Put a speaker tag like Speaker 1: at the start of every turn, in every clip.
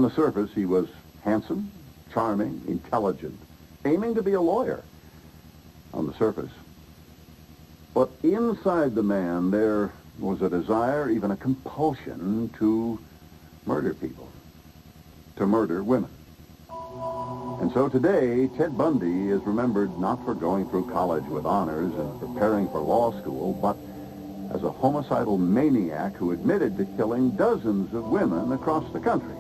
Speaker 1: the surface, he was handsome, charming, intelligent, aiming to be a lawyer on the surface. But inside the man, there was a desire, even a compulsion, to murder people, to murder women. And so today, Ted Bundy is remembered not for going through college with honors and preparing for law school, but as a homicidal maniac who admitted to killing dozens of women across the country.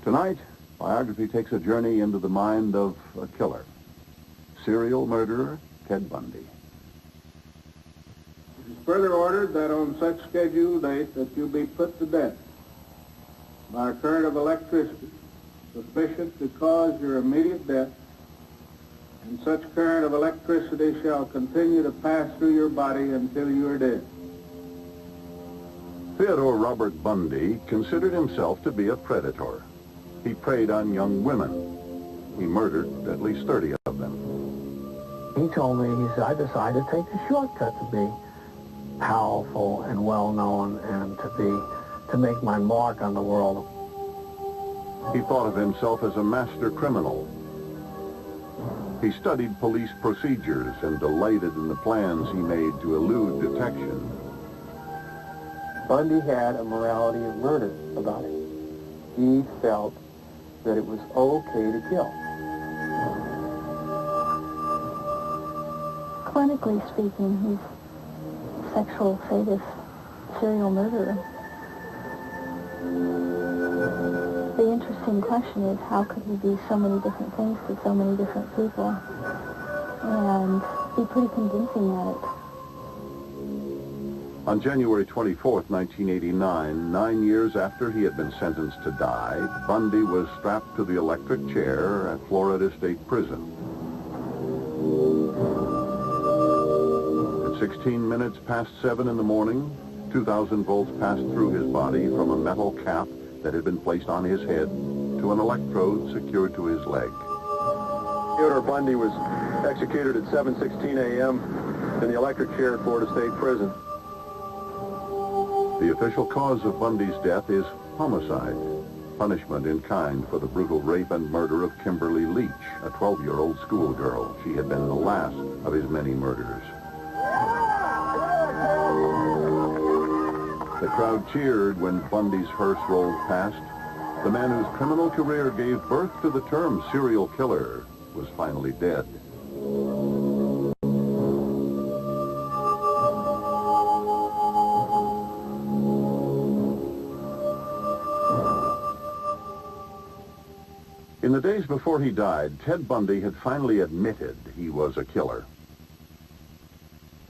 Speaker 1: Tonight, biography takes a journey into the mind of a killer, serial murderer Ted Bundy.
Speaker 2: It is further ordered that on such scheduled date that you be put to death by a current of electricity sufficient to cause your immediate death, and such current of electricity shall continue to pass through your body until you are dead.
Speaker 1: Theodore Robert Bundy considered himself to be a predator. He preyed on young women. He murdered at least 30 of them.
Speaker 3: He told me, he said, I decided to take the shortcut to be powerful and well-known and to make my mark on the world.
Speaker 1: He thought of himself as a master criminal. He studied police procedures and delighted in the plans he made to elude detection.
Speaker 3: Bundy had a morality of murder about it. He felt that it was okay to kill.
Speaker 4: Clinically speaking, he's a sexual sadist, serial murderer. The interesting question is, how could he be so many different things to so many different people and be pretty convincing at it?
Speaker 1: On January 24th, 1989, 9 years after he had been sentenced to die, Bundy was strapped to the electric chair at Florida State Prison. At 16 minutes past 7 in the morning, 2,000 volts passed through his body from a metal cap that had been placed on his head to an electrode secured to his leg.
Speaker 5: Theodore Bundy was executed at 7:16 a.m. in the electric chair at Florida State Prison.
Speaker 1: The official cause of Bundy's death is homicide, punishment in kind for the brutal rape and murder of Kimberly Leach, a 12-year-old schoolgirl. She had been the last of his many murders. The crowd cheered when Bundy's hearse rolled past. The man whose criminal career gave birth to the term serial killer was finally dead. In the days before he died, Ted Bundy had finally admitted he was a killer.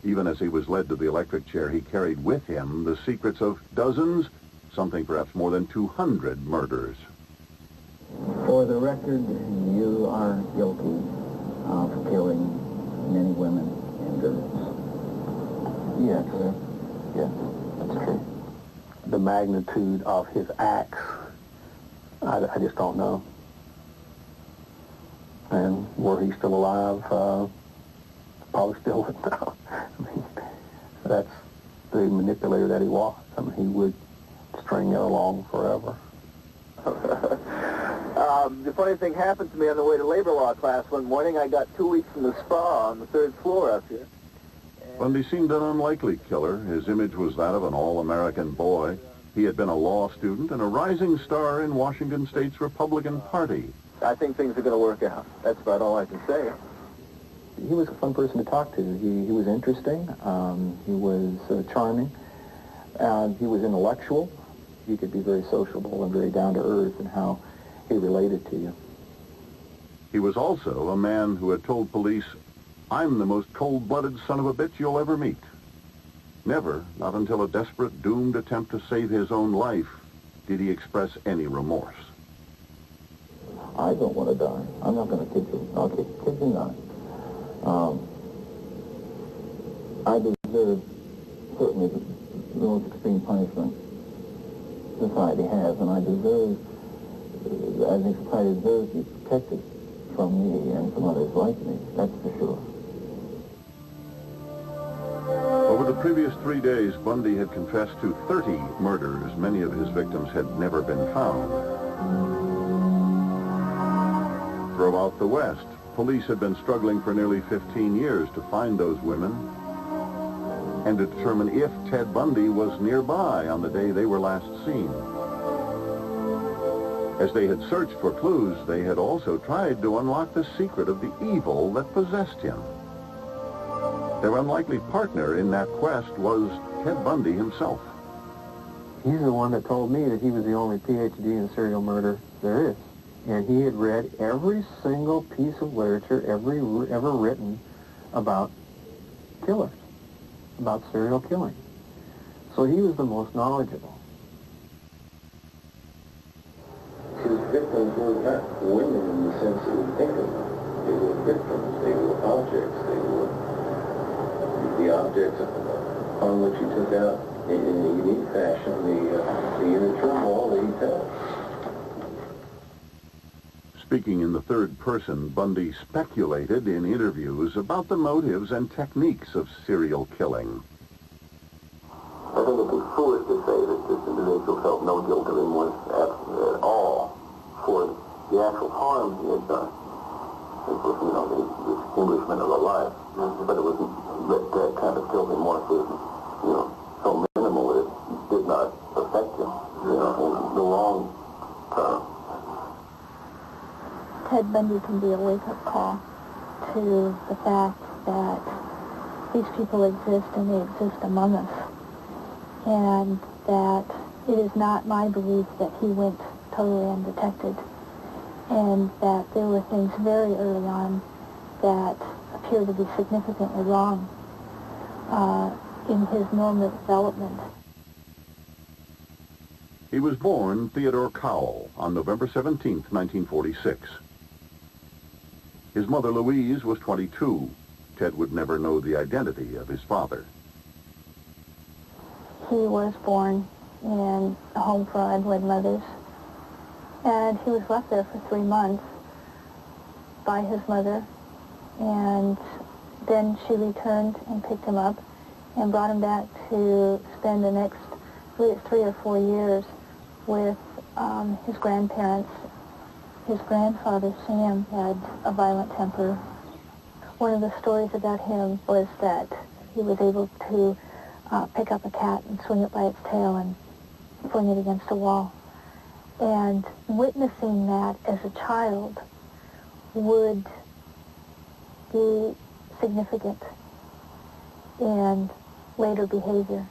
Speaker 1: Even as he was led to the electric chair, he carried with him the secrets of dozens, something perhaps more than 200 murders.
Speaker 3: For the record, you are guilty of killing many women and girls. Yes, sir. Yes, that's true. The magnitude of his acts, I just don't know. And were he still alive, probably still would know. I mean, that's the manipulator that he was. I mean, he would string it along forever.
Speaker 6: The funny thing happened to me on the way to labor law class one morning. I got 2 weeks in the spa on the 3rd floor up here.
Speaker 1: Bundy seemed an unlikely killer. His image was that of an all-American boy. He had been a law student and a rising star in Washington State's Republican Party.
Speaker 6: I think things are going to work out. That's about all I can say.
Speaker 3: He was a fun person to talk to. He was interesting. He was charming. He was intellectual. He could be very sociable and very down-to-earth in how he related to you.
Speaker 1: He was also a man who had told police, "I'm the most cold-blooded son of a bitch you'll ever meet." Never, not until a desperate, doomed attempt to save his own life, did he express any remorse.
Speaker 3: I don't want to die. I'm not going to kid you. I'll kid you not. I deserve certainly the most extreme punishment society has, and I think society deserves to be protected from me and from others like me. That's for sure.
Speaker 1: Over the previous 3 days, Bundy had confessed to 30 murders. Many of his victims had never been found. Throughout the West, police had been struggling for nearly 15 years to find those women and to determine if Ted Bundy was nearby on the day they were last seen. As they had searched for clues, they had also tried to unlock the secret of the evil that possessed him. Their unlikely partner in that quest was Ted Bundy himself.
Speaker 7: He's the one that told me that he was the only PhD in serial murder there is. And he had read every single piece of literature ever written about killers, about serial killing. So he was the most knowledgeable.
Speaker 3: His victims were not women in the sense that we think of them. They were victims. They were objects. They were the objects upon which he took out in a unique fashion the inner turmoil that he felt.
Speaker 1: Speaking in the third person, Bundy speculated in interviews about the motives and techniques of serial killing.
Speaker 6: I think it'd be foolish to say that this individual felt no guilt or remorse at all for the actual harm he had done. It was, you know, the extinguishment of a life. But it wasn't that kind of guilt and remorse was, you know, so minimal that it did not affect him, you know, in the long term.
Speaker 4: Ted Bundy can be a wake-up call to the fact that these people exist and they exist among us. And that it is not my belief that he went totally undetected. And that there were things very early on that appear to be significantly wrong in his normal development.
Speaker 1: He was born Theodore Cowell on November 17, 1946. His mother, Louise, was 22. Ted would never know the identity of his father.
Speaker 4: He was born in a home for unwed mothers, and he was left there for 3 months by his mother, and then she returned and picked him up and brought him back to spend the next 3 or 4 years with his grandparents. His grandfather, Sam, had a violent temper. One of the stories about him was that he was able to pick up a cat and swing it by its tail and fling it against a wall. And witnessing that as a child would be significant in later behavior.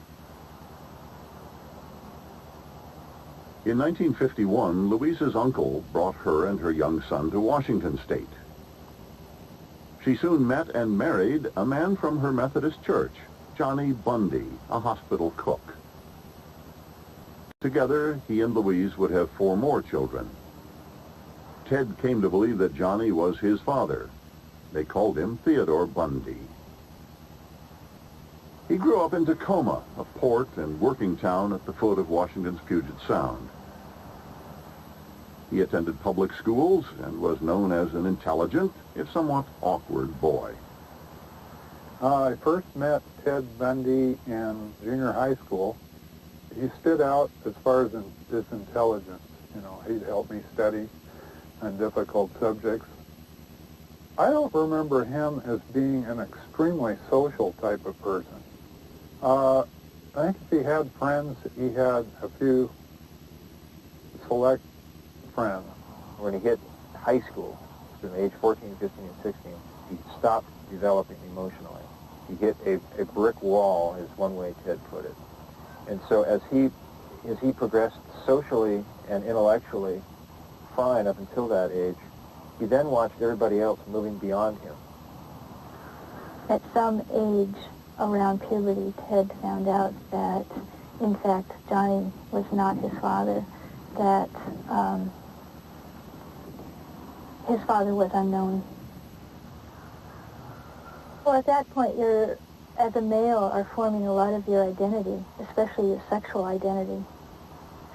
Speaker 1: In 1951, Louise's uncle brought her and her young son to Washington State. She soon met and married a man from her Methodist church, Johnny Bundy, a hospital cook. Together, he and Louise would have 4 more children. Ted came to believe that Johnny was his father. They called him Theodore Bundy. He grew up in Tacoma, a port and working town at the foot of Washington's Puget Sound. He attended public schools and was known as an intelligent, if somewhat awkward boy.
Speaker 2: I first met Ted Bundy in junior high school. He stood out as far as his intelligence. You know, he'd help me study on difficult subjects. I don't remember him as being an extremely social type of person. I think if he had friends, he had a few select friends.
Speaker 8: When he hit high school, from age 14, 15, and 16, he stopped developing emotionally. He hit a brick wall, is one way Ted put it. And so as he progressed socially and intellectually fine up until that age, he then watched everybody else moving beyond him.
Speaker 4: At some age around puberty, Ted found out that, in fact, Johnny was not his father, that his father was unknown. Well, at that point, you're, as a male, are forming a lot of your identity, especially your sexual identity.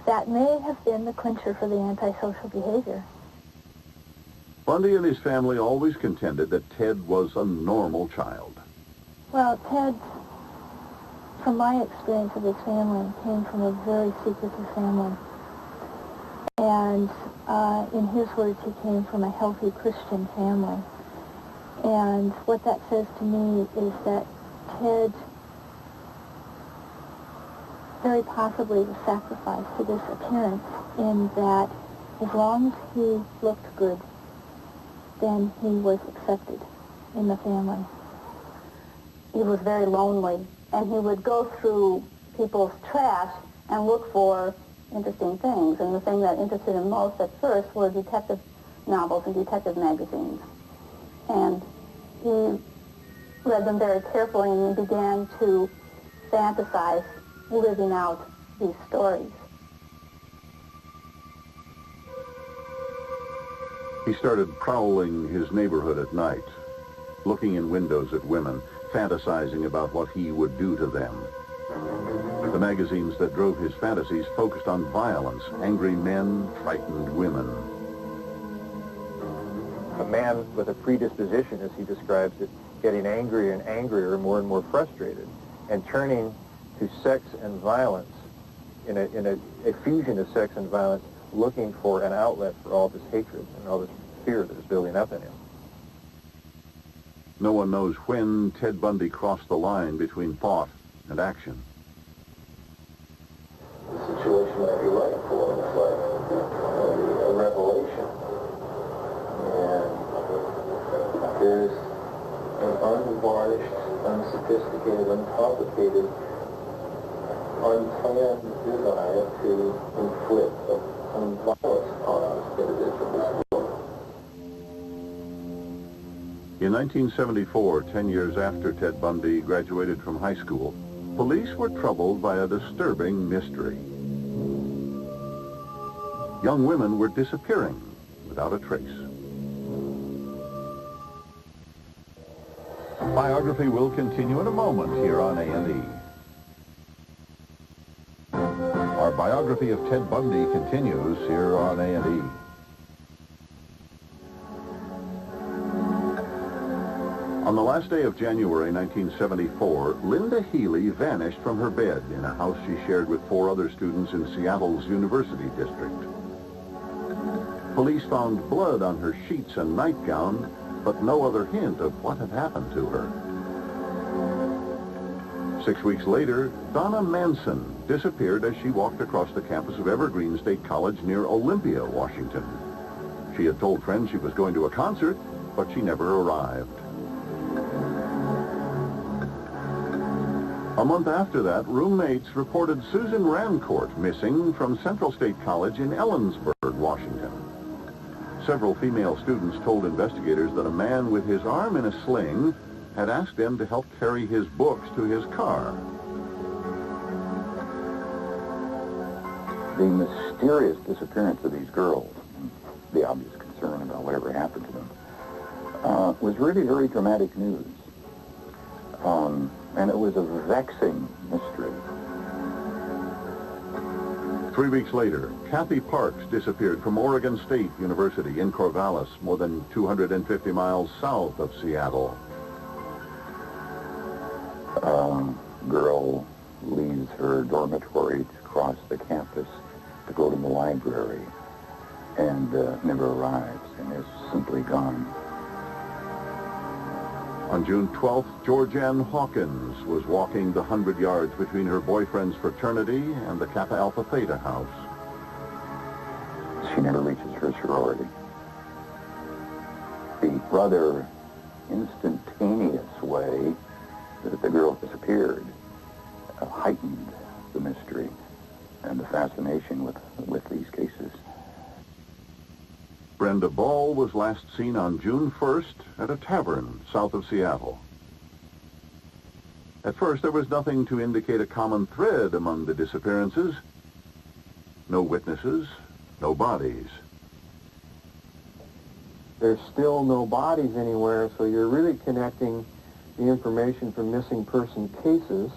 Speaker 4: That may have been the clincher for the antisocial behavior.
Speaker 1: Bundy and his family always contended that Ted was a normal child.
Speaker 4: Well, Ted, from my experience of his family, came from a very secretive family. And in his words, he came from a healthy Christian family. And what that says to me is that Ted very possibly was sacrificed to this appearance, in that as long as he looked good, then he was accepted in the family. He was very lonely, and he would go through people's trash and look for interesting things. And the thing that interested him most at first were detective novels and detective magazines. And he read them very carefully and began to fantasize living out these stories.
Speaker 1: He started prowling his neighborhood at night, looking in windows at women, fantasizing about what he would do to them. The magazines that drove his fantasies focused on violence, angry men, frightened women.
Speaker 8: A man with a predisposition, as he describes it, getting angrier and angrier, more and more frustrated, and turning to sex and violence, in a fusion of sex and violence, looking for an outlet for all this hatred and all this fear that is building up in him.
Speaker 1: No one knows when Ted Bundy crossed the line between thought and action.
Speaker 6: The situation might be right for him. It's like a revelation. And there's an unvarnished, unsophisticated, uncomplicated, unplanned desire to inflict violence upon individuals.
Speaker 1: In 1974, 10 years after Ted Bundy graduated from high school, police were troubled by a disturbing mystery. Young women were disappearing without a trace. Biography will continue in a moment here on A&E. Our biography of Ted Bundy continues here on A&E. On the last day of January 1974, Linda Healy vanished from her bed in a house she shared with 4 other students in Seattle's University District. Police found blood on her sheets and nightgown, but no other hint of what had happened to her. 6 weeks later, Donna Manson disappeared as she walked across the campus of Evergreen State College near Olympia, Washington. She had told friends she was going to a concert, but she never arrived. A month after that, roommates reported Susan Rancourt missing from Central State College in Ellensburg, Washington. Several female students told investigators that a man with his arm in a sling had asked them to help carry his books to his car.
Speaker 3: The mysterious disappearance of these girls, the obvious concern about whatever happened to them, was really very dramatic news. And it was a vexing mystery.
Speaker 1: 3 weeks later, Kathy Parks disappeared from Oregon State University in Corvallis, more than 250 miles south of Seattle.
Speaker 3: Girl leaves her dormitory to cross the campus to go to the library and never arrives and is simply gone.
Speaker 1: On June 12th, Georgianne Hawkins was walking the 100 yards between her boyfriend's fraternity and the Kappa Alpha Theta house.
Speaker 3: She never reaches her sorority. The rather instantaneous way that the girl disappeared heightened the mystery and the fascination with these cases.
Speaker 1: Brenda Ball was last seen on June 1st at a tavern south of Seattle. At first, there was nothing to indicate a common thread among the disappearances. No witnesses, no bodies.
Speaker 7: There's still no bodies anywhere, so you're really connecting the information from missing person cases.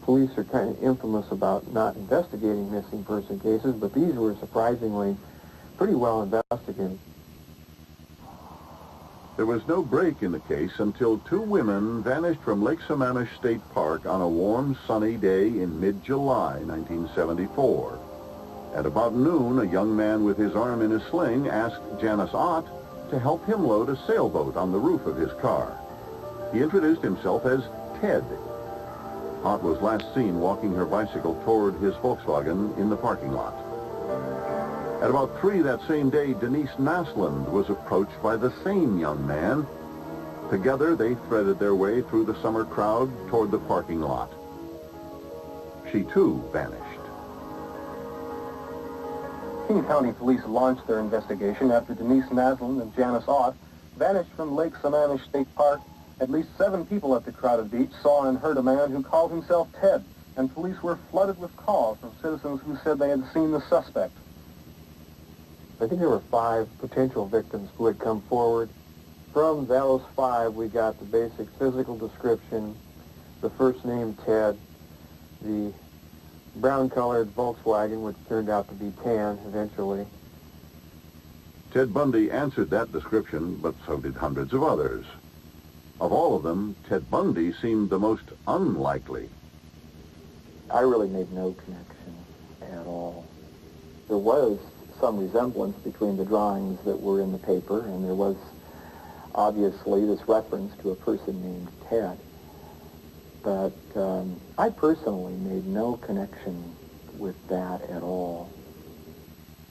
Speaker 7: Police are kind of infamous about not investigating missing person cases, but these were surprisingly pretty well investigated.
Speaker 1: There was no break in the case until 2 women vanished from Lake Sammamish State Park on a warm, sunny day in mid-July 1974. At about noon, a young man with his arm in a sling asked Janice Ott to help him load a sailboat on the roof of his car. He introduced himself as Ted. Ott was last seen walking her bicycle toward his Volkswagen in the parking lot. At about 3 that same day, Denise Naslund was approached by the same young man. Together, they threaded their way through the summer crowd toward the parking lot. She, too, vanished.
Speaker 8: King County Police launched their investigation after Denise Naslund and Janice Ott vanished from Lake Sammamish State Park. At least 7 people at the crowded beach saw and heard a man who called himself Ted, and police were flooded with calls from citizens who said they had seen the suspect.
Speaker 7: I think there were 5 potential victims who had come forward. From those 5, we got the basic physical description, the first name Ted, the brown-colored Volkswagen, which turned out to be tan eventually.
Speaker 1: Ted Bundy answered that description, but so did hundreds of others. Of all of them, Ted Bundy seemed the most unlikely.
Speaker 3: I really made no connection at all. There was some resemblance between the drawings that were in the paper, and there was obviously this reference to a person named Ted. But I personally made no connection with that at all.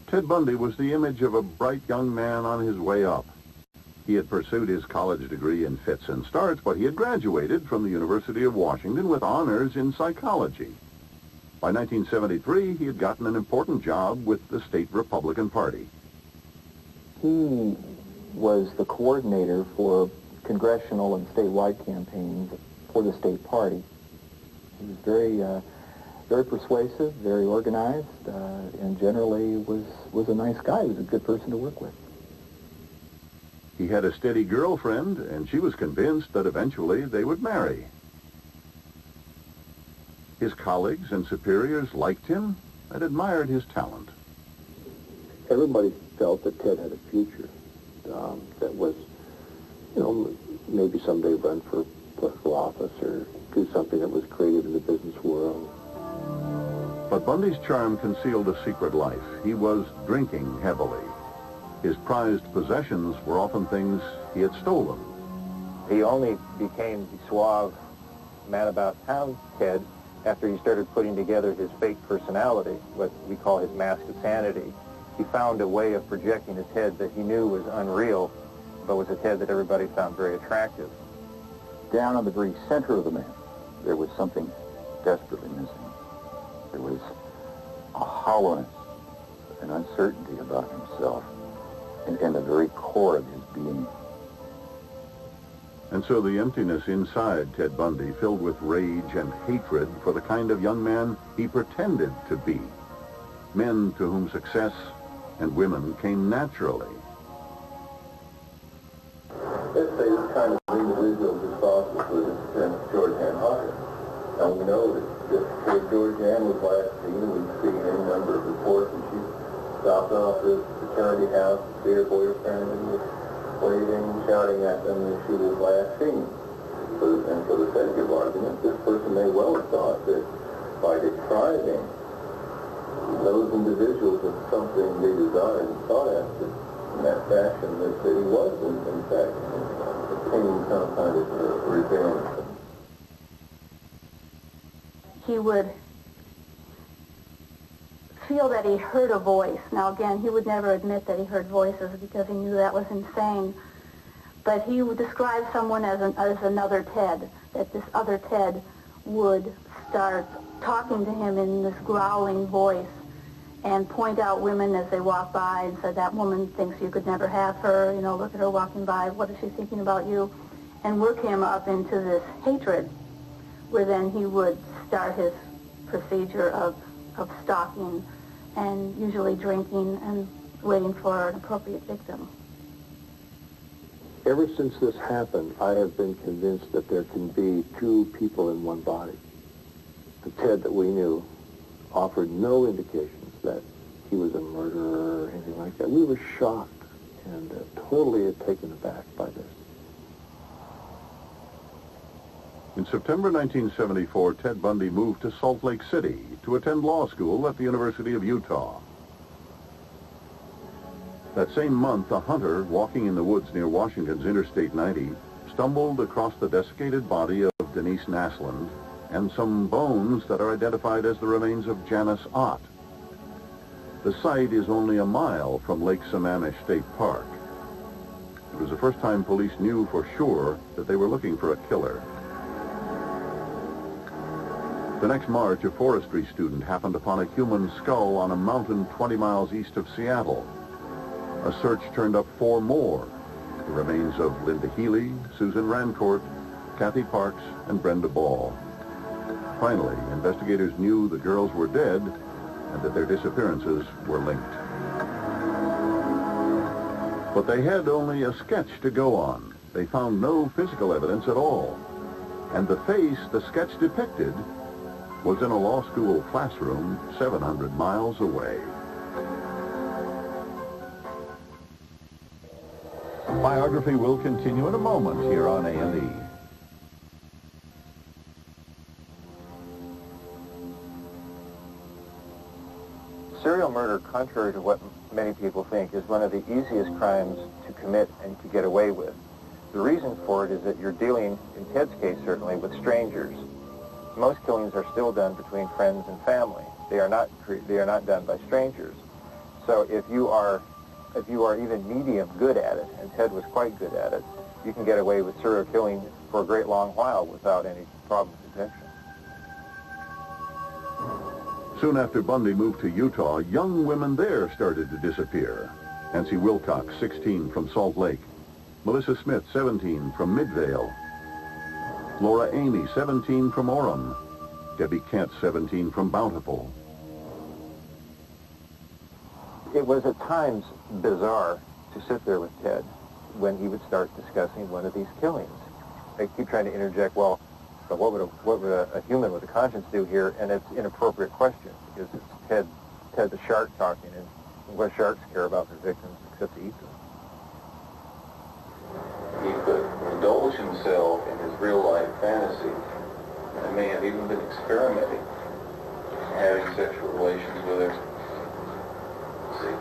Speaker 1: Ted Bundy was the image of a bright young man on his way up. He had pursued his college degree in fits and starts, but he had graduated from the University of Washington with honors in psychology. By 1973, he had gotten an important job with the state Republican Party.
Speaker 3: He was the coordinator for congressional and statewide campaigns for the state party. He was very persuasive, very organized, and generally was a nice guy. He was a good person to work with.
Speaker 1: He had a steady girlfriend, and she was convinced that eventually they would marry. His colleagues and superiors liked him and admired his talent.
Speaker 6: Everybody felt that Ted had a future that was, maybe someday run for political office or do something that was creative in the business world.
Speaker 1: But Bundy's charm concealed a secret life. He was drinking heavily. His prized possessions were often things he had stolen.
Speaker 8: He only became the suave man about town Ted after he started putting together his fake personality, what we call his mask of sanity. He found a way of projecting a Ted that he knew was unreal, but was a Ted that everybody found very attractive.
Speaker 3: Down in the very center of the man, there was something desperately missing. There was a hollowness, an uncertainty about himself, and the very core of his being.
Speaker 1: And so the emptiness inside Ted Bundy filled with rage and hatred for the kind of young man he pretended to be. Men to whom success and women came naturally.
Speaker 6: Let's say this kind of individual responsible for this George Ann Hawkins. Now we know that George Ann was last seen, and we've seen any number of reports, and she stopped off the fraternity house to see her boyfriend and was waving, shouting at them that she was last seen. And for the sake of argument, this person may well have thought that by depriving those individuals of something they desired and sought after in that fashion, that he was, in fact, obtaining some kind of revenge.
Speaker 4: He would feel that he heard a voice. Now again, he would never admit that he heard voices because he knew that was insane. But he would describe someone as another Ted, that this other Ted would start talking to him in this growling voice and point out women as they walk by and said, that woman thinks you could never have her, look at her walking by, what is she thinking about you? And work him up into this hatred, where then he would start his procedure of stalking and usually drinking and waiting for an appropriate victim.
Speaker 6: Ever since this happened, I have been convinced that there can be 2 people in one body. The Ted that we knew offered no indications that he was a murderer or anything like that. We were shocked and totally taken aback by this.
Speaker 1: In September 1974, Ted Bundy moved to Salt Lake City to attend law school at the University of Utah. That same month, a hunter walking in the woods near Washington's Interstate 90 stumbled across the desiccated body of Denise Naslund and some bones that are identified as the remains of Janice Ott. The site is only a mile from Lake Sammamish State Park. It was the first time police knew for sure that they were looking for a killer. The next March, a forestry student happened upon a human skull on a mountain 20 miles east of Seattle. A search turned up 4 more, the remains of Linda Healy, Susan Rancourt, Kathy Parks, and Brenda Ball. Finally, investigators knew the girls were dead and that their disappearances were linked. But they had only a sketch to go on. They found no physical evidence at all. And the face the sketch depicted was in a law school classroom 700 miles away. Biography will continue in a moment here on A&E.
Speaker 8: Serial murder, contrary to what many people think, is one of the easiest crimes to commit and to get away with. The reason for it is that you're dealing, in Ted's case certainly, with strangers. Most killings are still done between friends and family. They are not done by strangers. So if you are even medium good at it, and Ted was quite good at it, you can get away with serial killing for a great long while without any problem with detection.
Speaker 1: Soon after Bundy moved to Utah, young women there started to disappear. Nancy Wilcox, 16, from Salt Lake. Melissa Smith, 17, from Midvale. Laura Amy, 17, from Orem. Debbie Kent, 17, from Bountiful.
Speaker 8: It was at times bizarre to sit there with Ted when he would start discussing one of these killings. I keep trying to interject, well, but what would a human with a conscience do here? And it's an inappropriate question because it's Ted the shark talking, and what sharks care about their victims except to eat them.
Speaker 6: He could indulge himself in his real-life fantasy and may have even been experimenting, having sexual relations with her. See,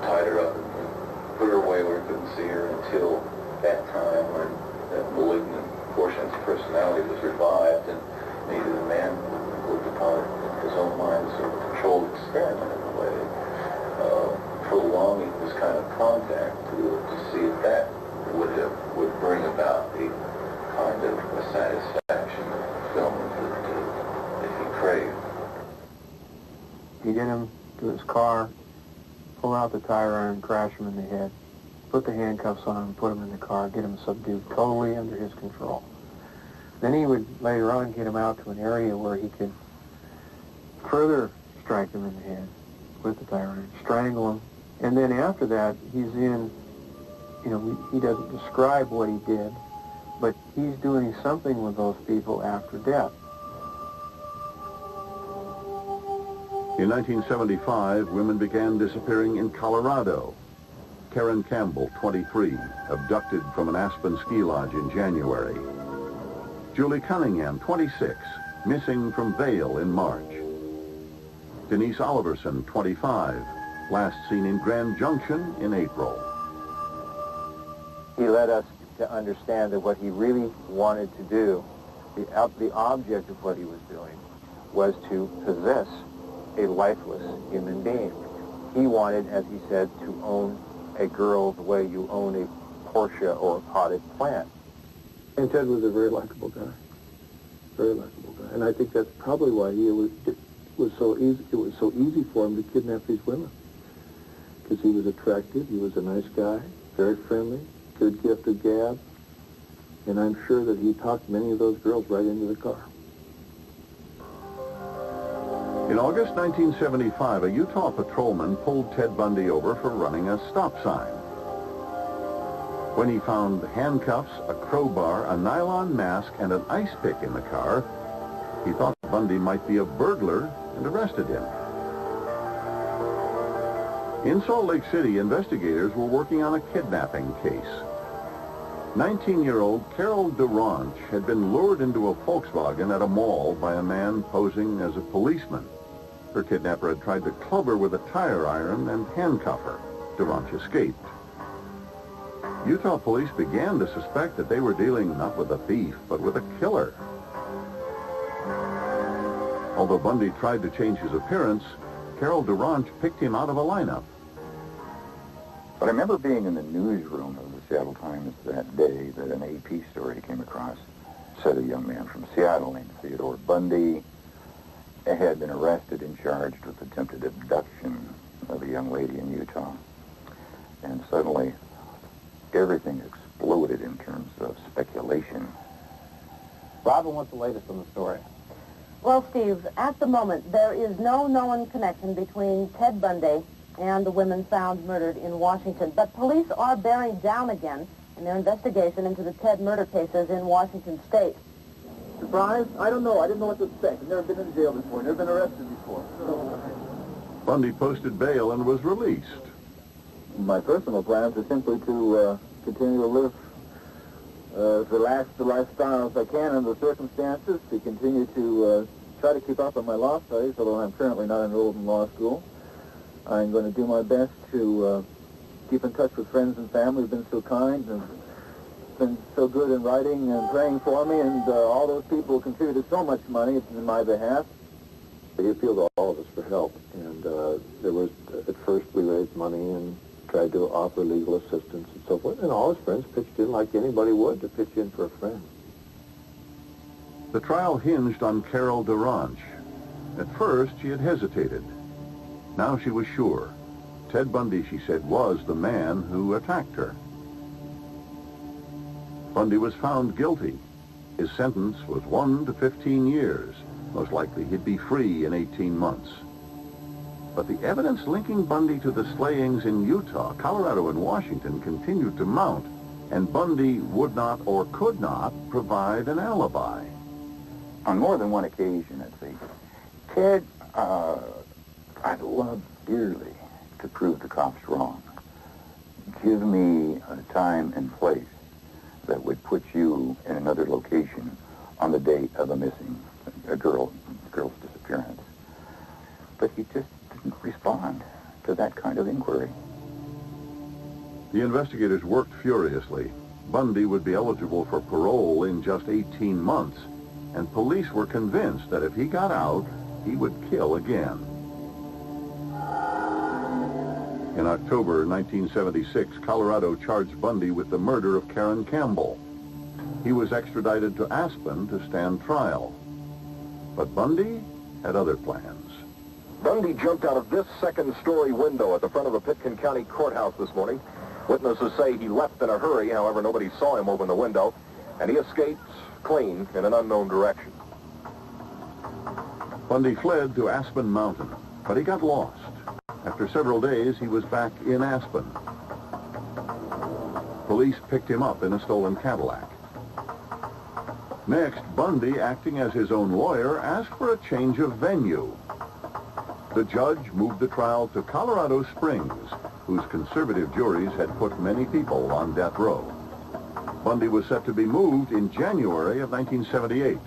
Speaker 6: tied her up and put her away where he couldn't see her until that time when that malignant portion of his personality was revived, and maybe the man looked upon it in his own mind as a controlled experiment in a way, prolonging this kind of contact to see if that would bring about the kind of a satisfaction of fulfillment that he craved.
Speaker 7: He'd get him to his car, pull out the tire iron, crash him in the head, put the handcuffs on him, put him in the car, get him subdued, totally under his control. Then he would later on get him out to an area where he could further strike him in the head with the tire iron, strangle him, and then after that, he's in, he doesn't describe what he did, but he's doing something with those people after death.
Speaker 1: In 1975, women began disappearing in Colorado. Karen Campbell, 23, abducted from an Aspen ski lodge in January. Julie Cunningham, 26, missing from Vail in March. Denise Oliverson, 25, last seen in Grand Junction in April.
Speaker 8: He led us to understand that what he really wanted to do, the object of what he was doing, was to possess a lifeless human being. He wanted, as he said, to own a girl the way you own a Porsche or a potted plant.
Speaker 2: And Ted was a very likable guy. Very likable guy. And I think that's probably why it was so easy for him to kidnap these women. Because he was attractive, he was a nice guy, very friendly, good gift of gab, and I'm sure that he talked many of those girls right into the car.
Speaker 1: In August 1975, a Utah patrolman pulled Ted Bundy over for running a stop sign. When he found handcuffs, a crowbar, a nylon mask, and an ice pick in the car, he thought Bundy might be a burglar and arrested him. In Salt Lake City, investigators were working on a kidnapping case. 19-year-old Carol DeRanch had been lured into a Volkswagen at a mall by a man posing as a policeman. Her kidnapper had tried to club her with a tire iron and handcuff her. DeRonch escaped. Utah police began to suspect that they were dealing not with a thief, but with a killer. Although Bundy tried to change his appearance, Carol DeRonch picked him out of a lineup.
Speaker 6: But I remember being in the newsroom of the Seattle Times that day that an AP story came across. It said a young man from Seattle named Theodore Bundy had been arrested and charged with attempted abduction of a young lady in Utah. And suddenly, everything exploded in terms of speculation.
Speaker 7: Robin, what's the latest on the story?
Speaker 9: Well, Steve, at the moment, there is no known connection between Ted Bundy and the women found murdered in Washington. But police are bearing down again in their investigation into the Ted murder cases in Washington State.
Speaker 3: Surprised? I don't know. I didn't know what to expect. I've never been in jail before. Never been arrested before.
Speaker 1: Bundy posted bail and was released.
Speaker 3: My personal plans are simply to continue to live the lifestyle as I can under the circumstances, to continue to try to keep up on my law studies, although I'm currently not enrolled in law school. I'm going to do my best to keep in touch with friends and family who've been so kind and been so good in writing and praying for me, and all those people who contributed so much money in my behalf.
Speaker 5: He appealed to all of us for help, and there was, at first we raised money and tried to offer legal assistance and so forth, and all his friends pitched in like anybody would to pitch in for a friend.
Speaker 1: The trial hinged on Carol DeRonch. At first, she had hesitated. Now she was sure. Ted Bundy, she said, was the man who attacked her. Bundy was found guilty. His sentence was 1 to 15 years. Most likely he'd be free in 18 months. But the evidence linking Bundy to the slayings in Utah, Colorado, and Washington continued to mount, and Bundy would not or could not provide an alibi.
Speaker 6: On more than one occasion, let's see, Ted, I'd love dearly to prove the cops wrong. Give me a time and place that would put you in another location on the date of a girl's disappearance. But he just didn't respond to that kind of inquiry.
Speaker 1: The investigators worked furiously. Bundy would be eligible for parole in just 18 months, and police were convinced that if he got out, he would kill again. In October 1976, Colorado charged Bundy with the murder of Karen Campbell. He was extradited to Aspen to stand trial. But Bundy had other plans.
Speaker 5: Bundy jumped out of this second-story window at the front of the Pitkin County Courthouse this morning. Witnesses say he left in a hurry. However, nobody saw him open the window, and he escaped clean in an unknown direction.
Speaker 1: Bundy fled to Aspen Mountain, but he got lost. After several days, he was back in Aspen. Police picked him up in a stolen Cadillac. Next, Bundy, acting as his own lawyer, asked for a change of venue. The judge moved the trial to Colorado Springs, whose conservative juries had put many people on death row. Bundy was set to be moved in January of 1978.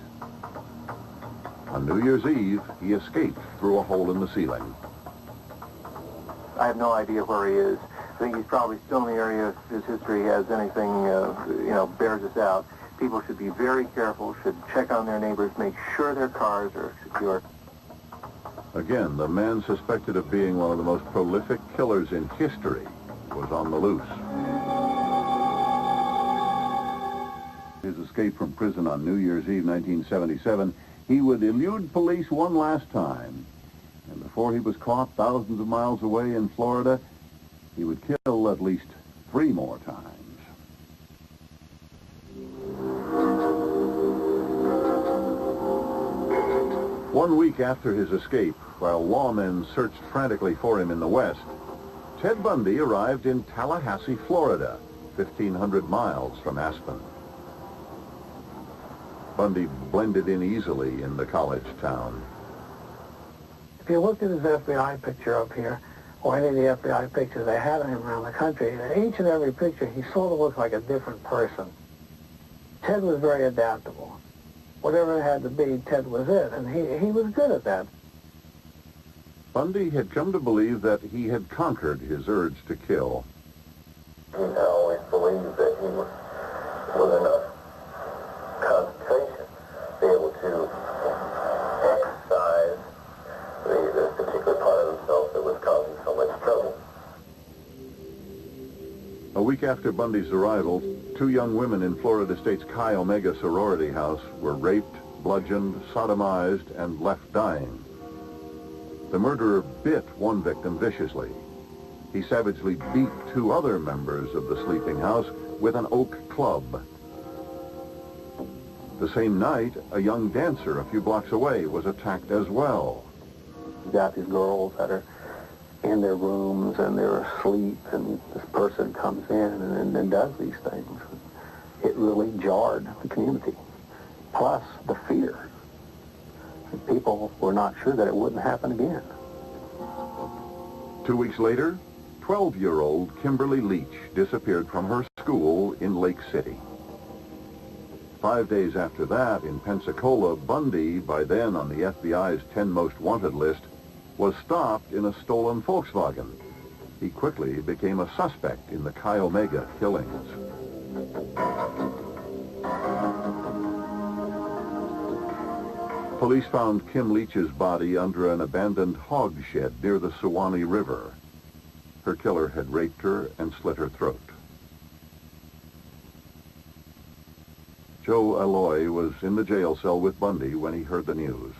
Speaker 1: On New Year's Eve, he escaped through a hole in the ceiling.
Speaker 8: I have no idea where he is. I think he's probably still in the area if his history has anything, bears us out. People should be very careful, should check on their neighbors, make sure their cars are secure.
Speaker 1: Again, the man suspected of being one of the most prolific killers in history was on the loose. His escape from prison on New Year's Eve 1977, he would elude police one last time. And before he was caught thousands of miles away in Florida, he would kill at least 3 more times. One week after his escape, while lawmen searched frantically for him in the West, Ted Bundy arrived in Tallahassee, Florida, 1,500 miles from Aspen. Bundy blended in easily in the college town.
Speaker 10: If you looked at his FBI picture up here, or any of the FBI pictures they had of him around the country, in each and every picture, he sort of looked like a different person. Ted was very adaptable. Whatever it had to be, Ted was it, and he was good at that.
Speaker 1: Bundy had come to believe that he had conquered his urge to kill.
Speaker 6: He had always believed that he was with enough concentration to be able to exercise the particular part of himself that was causing so much trouble.
Speaker 1: A week after Bundy's arrival, 2 young women in Florida State's Chi Omega sorority house were raped, bludgeoned, sodomized, and left dying. The murderer bit one victim viciously. He savagely beat 2 other members of the sleeping house with an oak club. The same night, a young dancer a few blocks away was attacked as well.
Speaker 3: You got these girls that are in their rooms and they're asleep, and this person comes in and does these things. It really jarred the community. Plus the fear. People were not sure that it wouldn't happen again.
Speaker 1: 2 weeks later, 12-year-old Kimberly Leach disappeared from her school in Lake City. 5 days after that, in Pensacola, Bundy, by then on the FBI's 10 most wanted list, was stopped in a stolen Volkswagen. He quickly became a suspect in the Chi Omega killings. Police found Kim Leach's body under an abandoned hog shed near the Suwannee River. Her killer had raped her and slit her throat. Joe Alloy was in the jail cell with Bundy when he heard the news.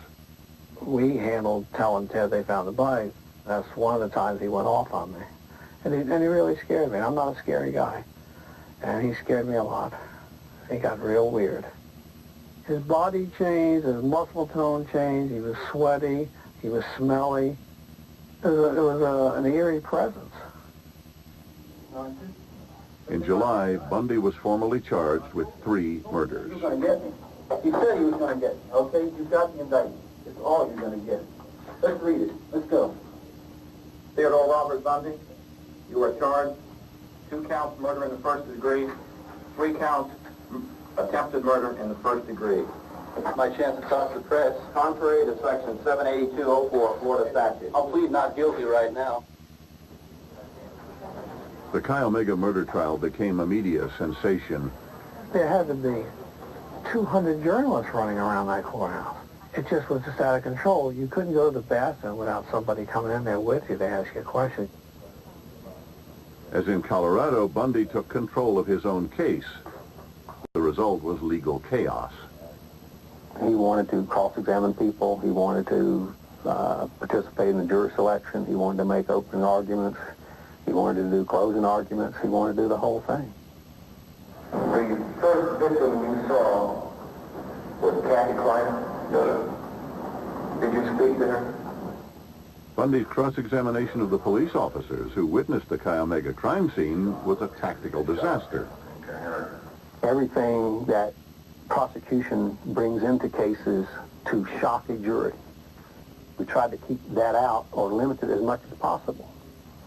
Speaker 10: We handled telling Ted they found the body. That's one of the times he went off on me. And he really scared me. I'm not a scary guy. And he scared me a lot. He got real weird. His body changed, his muscle tone changed, he was sweaty, he was smelly. It was an eerie presence.
Speaker 1: In July, Bundy was formally charged with 3 murders.
Speaker 3: You're going to get me. He said he was going to get me, okay? You got the indictment. It's all you're going to get. Let's read it. Let's go.
Speaker 8: Theodore Robert Bundy, you are charged 2 counts murder in the first degree, 3 counts attempted murder in the first degree.
Speaker 3: My chance to talk to the press.
Speaker 8: Contrary to section 78204 Florida statute.
Speaker 3: I'll plead not guilty right now.
Speaker 1: The Chi Omega murder trial became a media sensation.
Speaker 10: There had to be 200 journalists running around that courthouse. It just was just out of control. You couldn't go to the bathroom without somebody coming in there with you to ask you a question.
Speaker 1: As in Colorado, Bundy took control of his own case. The result was legal chaos.
Speaker 3: He wanted to cross-examine people. He wanted to participate in the jury selection. He wanted to make opening arguments. He wanted to do closing arguments. He wanted to do the whole thing.
Speaker 6: The first victim you saw was Kathy Kleiner. Did you speak to her?
Speaker 1: Bundy's cross-examination of the police officers who witnessed the Chi Omega crime scene was a tactical disaster.
Speaker 3: Everything that prosecution brings into cases to shock a jury, we tried to keep that out or limit it as much as possible.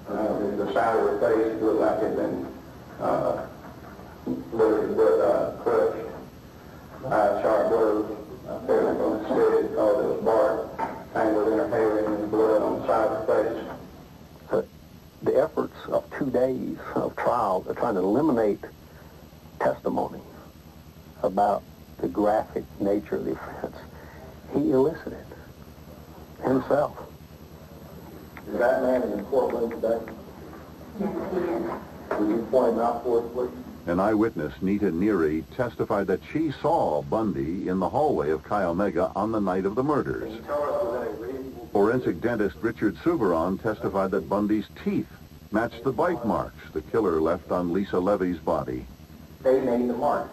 Speaker 2: The side of her face looked like it had been crushed by a sharp blow. Apparently from the steady because it was bark tangled in her hair and blood on the side of her face.
Speaker 3: The efforts of 2 days of trials are trying to eliminate testimony about the graphic nature of the offense. He elicited himself.
Speaker 6: Is that man in the courtroom today?
Speaker 4: Yes, he is.
Speaker 6: Would you point him out for us, please?
Speaker 1: An eyewitness, Nita Neary, testified that she saw Bundy in the hallway of Chi Omega on the night of the murders. Forensic dentist Richard Souveron testified that Bundy's teeth matched the bite marks the killer left on Lisa Levy's body.
Speaker 6: They made the mark.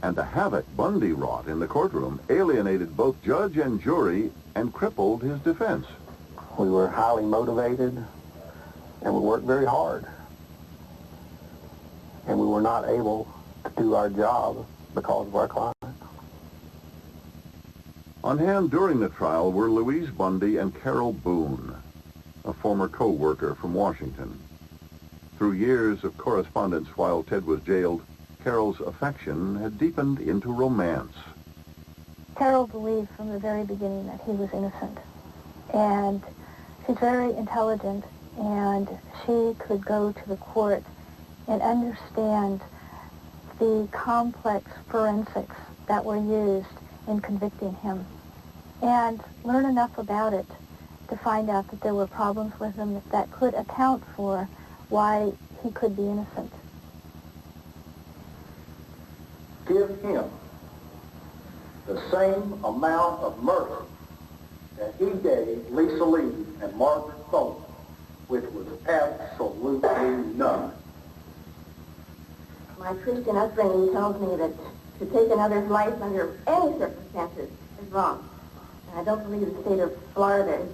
Speaker 1: And the havoc Bundy wrought in the courtroom alienated both judge and jury and crippled his defense.
Speaker 3: We were highly motivated, and we worked very hard. And we were not able to do our job because of our client.
Speaker 1: On hand during the trial were Louise Bundy and Carol Boone, a former co-worker from Washington. Through years of correspondence while Ted was jailed, Carol's affection had deepened into romance.
Speaker 4: Carol believed from the very beginning that he was innocent. And she's very intelligent, and she could go to the court and understand the complex forensics that were used in convicting him, and learn enough about it to find out that there were problems with him that could account for why he could be innocent.
Speaker 2: Give him the same amount of murder that he gave Lisa Lee and Margaret Thorpe, which was absolutely none.
Speaker 11: My Christian upbringing tells me that to take another's life under any circumstances is wrong. And I don't believe the state of Florida is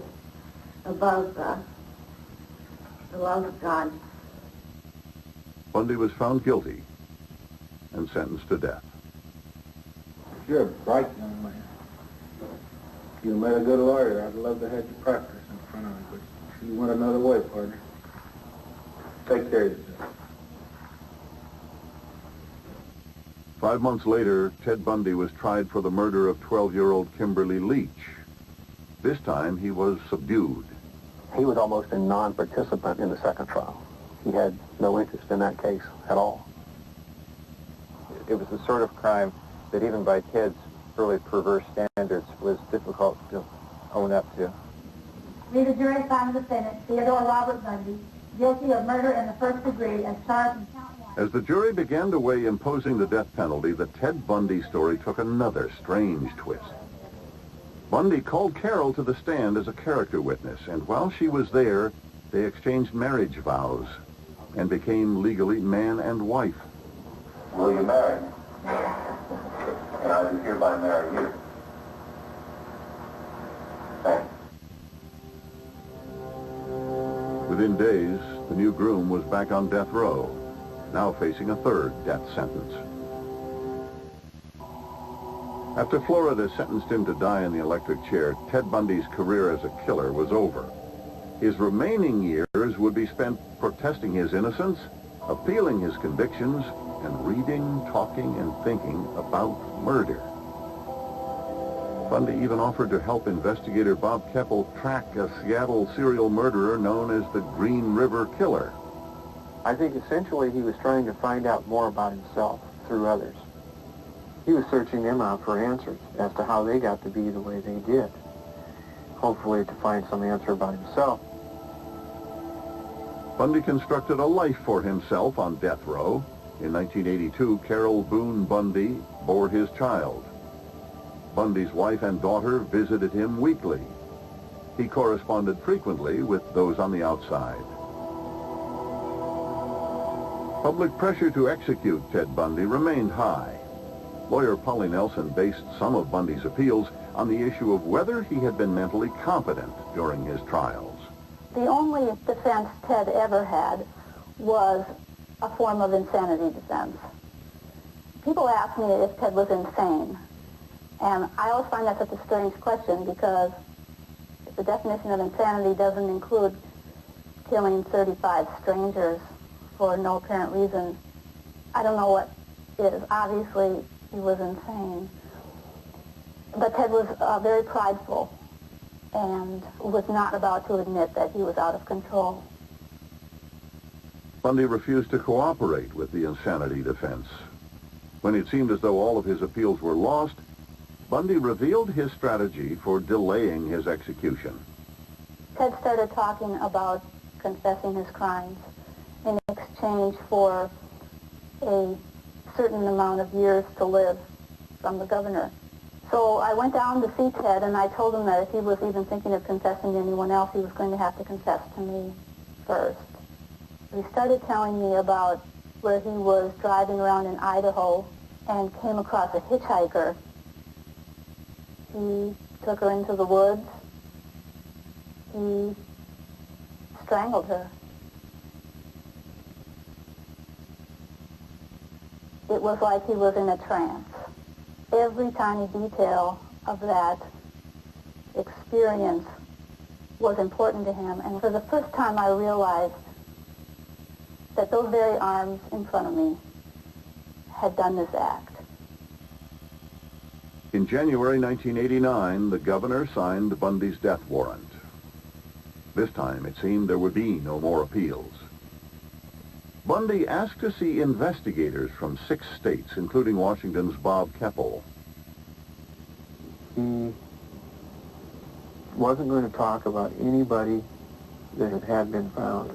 Speaker 11: above the laws of God.
Speaker 1: Bundy was found guilty and sentenced to death.
Speaker 2: You're a bright young man. If you made a good lawyer, I'd love to have you practice in front of me, but you went another way, partner. Take care of yourself.
Speaker 1: 5 months later, Ted Bundy was tried for the murder of 12-year-old Kimberly Leach. This time, he was subdued.
Speaker 3: He was almost a non-participant in the second trial. He had no interest in that case at all.
Speaker 8: It was the sort of crime that even by Ted's early perverse standards was difficult to own up to.
Speaker 4: We, the jury, found the defendant, Theodore Robert Bundy, guilty of murder in the first degree as charged in count 1.
Speaker 1: As the jury began to weigh imposing the death penalty, the Ted Bundy story took another strange twist. Bundy called Carol to the stand as a character witness, and while she was there, they exchanged marriage vows and became legally man and wife.
Speaker 6: Will you marry me? And I do hereby marry you. Thanks.
Speaker 1: Within days, the new groom was back on death row, now facing a third death sentence. After Florida sentenced him to die in the electric chair, Ted Bundy's career as a killer was over. His remaining years would be spent protesting his innocence, appealing his convictions, and reading, talking, and thinking about murder. Bundy even offered to help investigator Bob Keppel track a Seattle serial murderer known as the Green River Killer.
Speaker 7: I think essentially he was trying to find out more about himself through others. He was searching them out for answers as to how they got to be the way they did, hopefully to find some answer about himself.
Speaker 1: Bundy constructed a life for himself on death row. In 1982, Carol Boone Bundy bore his child. Bundy's wife and daughter visited him weekly. He corresponded frequently with those on the outside. Public pressure to execute Ted Bundy remained high. Lawyer Polly Nelson based some of Bundy's appeals on the issue of whether he had been mentally competent during his trials.
Speaker 4: The only defense Ted ever had was a form of insanity defense. People ask me if Ted was insane, and I always find that such a strange question because the definition of insanity doesn't include killing 35 strangers for no apparent reason. I don't know what is. Obviously, he was insane. But Ted was very prideful and was not about to admit that he was out of control.
Speaker 1: Bundy refused to cooperate with the insanity defense. When it seemed as though all of his appeals were lost, Bundy revealed his strategy for delaying his execution.
Speaker 4: Ted started talking about confessing his crimes in exchange for a certain amount of years to live from the governor. So I went down to see Ted, and I told him that if he was even thinking of confessing to anyone else, he was going to have to confess to me first. He started telling me about where he was driving around in Idaho and came across a hitchhiker. He took her into the woods. He strangled her. It was like he was in a trance. Every tiny detail of that experience was important to him, and for the first time I realized that those very arms in front of me had done this act.
Speaker 1: In January 1989, the governor signed Bundy's death warrant. This time, it seemed there would be no more appeals. Bundy asked to see investigators from 6 states, including Washington's Bob Keppel.
Speaker 7: He wasn't going to talk about anybody that had been found.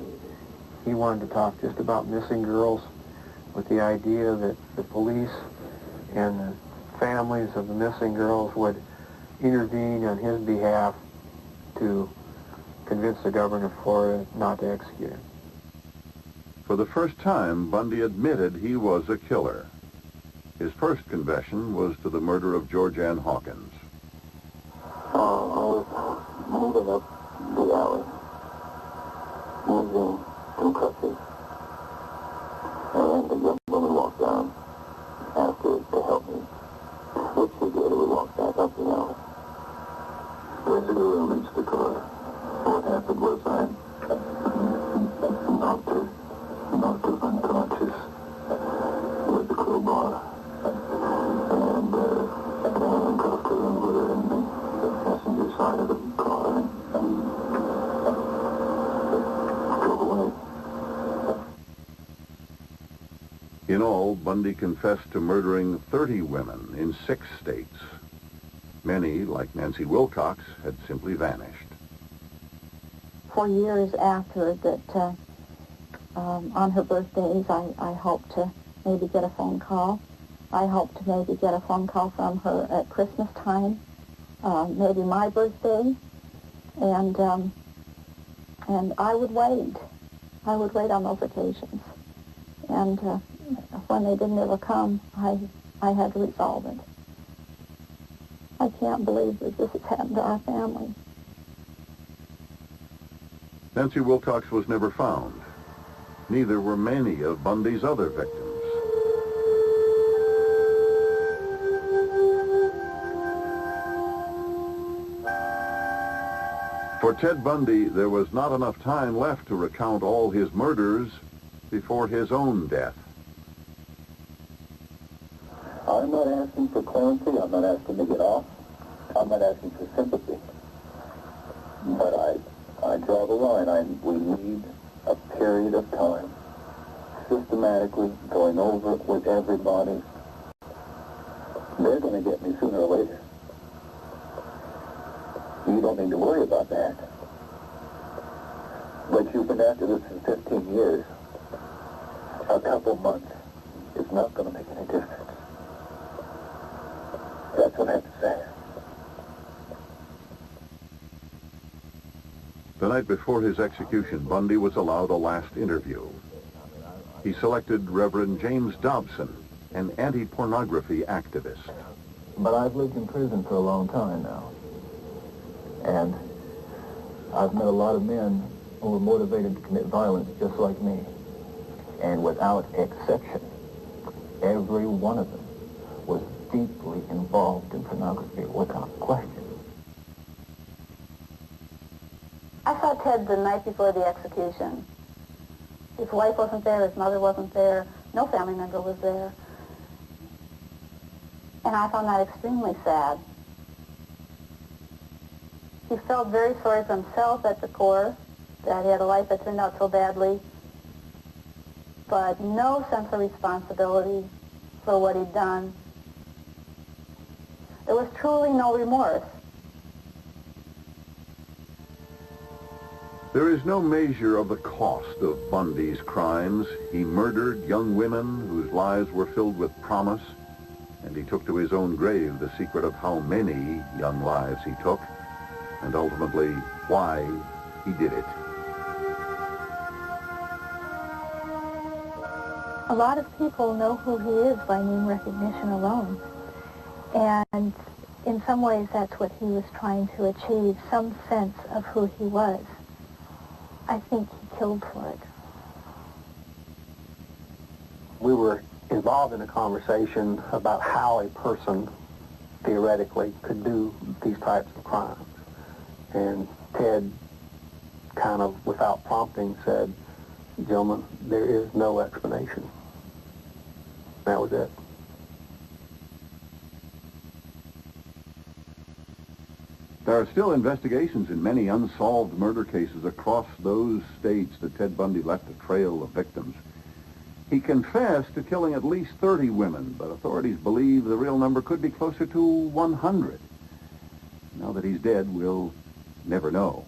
Speaker 7: He wanted to talk just about missing girls, with the idea that the police and the families of the missing girls would intervene on his behalf to convince the governor of Florida not to execute him.
Speaker 1: For the first time, Bundy admitted he was a killer. His first confession was to the murder of George Ann Hawkins.
Speaker 6: I was moving up the alley, using some crutches, and a young woman walked down, asked her to help me, which she did. We walked back up the alley. Went to the room, reached the car. What happened was I knocked her unconscious with the crowbar, and handcuffed her and put her in the passenger side of the car and drove away.
Speaker 1: In all, Bundy confessed to murdering 30 women in 6 states. Many, like Nancy Wilcox, had simply vanished.
Speaker 4: For years after that, on her birthdays, I hoped to maybe get a phone call. I hoped to maybe get a phone call from her at Christmas time, maybe my birthday, and I would wait. I would wait on those occasions. And when they didn't ever come, I had to resolve it. I can't believe that this has happened to our family.
Speaker 1: Nancy Wilcox was never found. Neither were many of Bundy's other victims. For Ted Bundy, there was not enough time left to recount all his murders before his own death.
Speaker 6: I'm not asking for clemency. I'm not asking to get off. I'm not asking for sympathy. But I draw the line. We need a period of time, systematically going over it with everybody. They're going to get me sooner or later. You don't need to worry about that. But you've been after this for 15 years. A couple months is not going to make any difference. That's what I have to say.
Speaker 1: The night before his execution, Bundy was allowed a last interview. He selected Reverend James Dobson, an anti-pornography activist.
Speaker 3: But I've lived in prison for a long time now. And I've met a lot of men who were motivated to commit violence just like me. And without exception, every one of them was deeply involved in pornography without question.
Speaker 4: I saw Ted the night before the execution. His wife wasn't there, his mother wasn't there, no family member was there. And I found that extremely sad. He felt very sorry for himself at the core, that he had a life that turned out so badly, but no sense of responsibility for what he'd done. There was truly no remorse.
Speaker 1: There is no measure of the cost of Bundy's crimes. He murdered young women whose lives were filled with promise, and he took to his own grave the secret of how many young lives he took, and ultimately why he did it.
Speaker 4: A lot of people know who he is by name recognition alone. And in some ways, that's what he was trying to achieve, some sense of who he was. I think he killed for it.
Speaker 10: We were involved in a conversation about how a person theoretically could do these types of crimes. And Ted, kind of without prompting, said, "Gentlemen, there is no explanation." That was it.
Speaker 1: The There are still investigations in many unsolved murder cases across those states that Ted Bundy left a trail of victims. He confessed to killing at least 30 women, but authorities believe the real number could be closer to 100. Now that he's dead, we'll never know.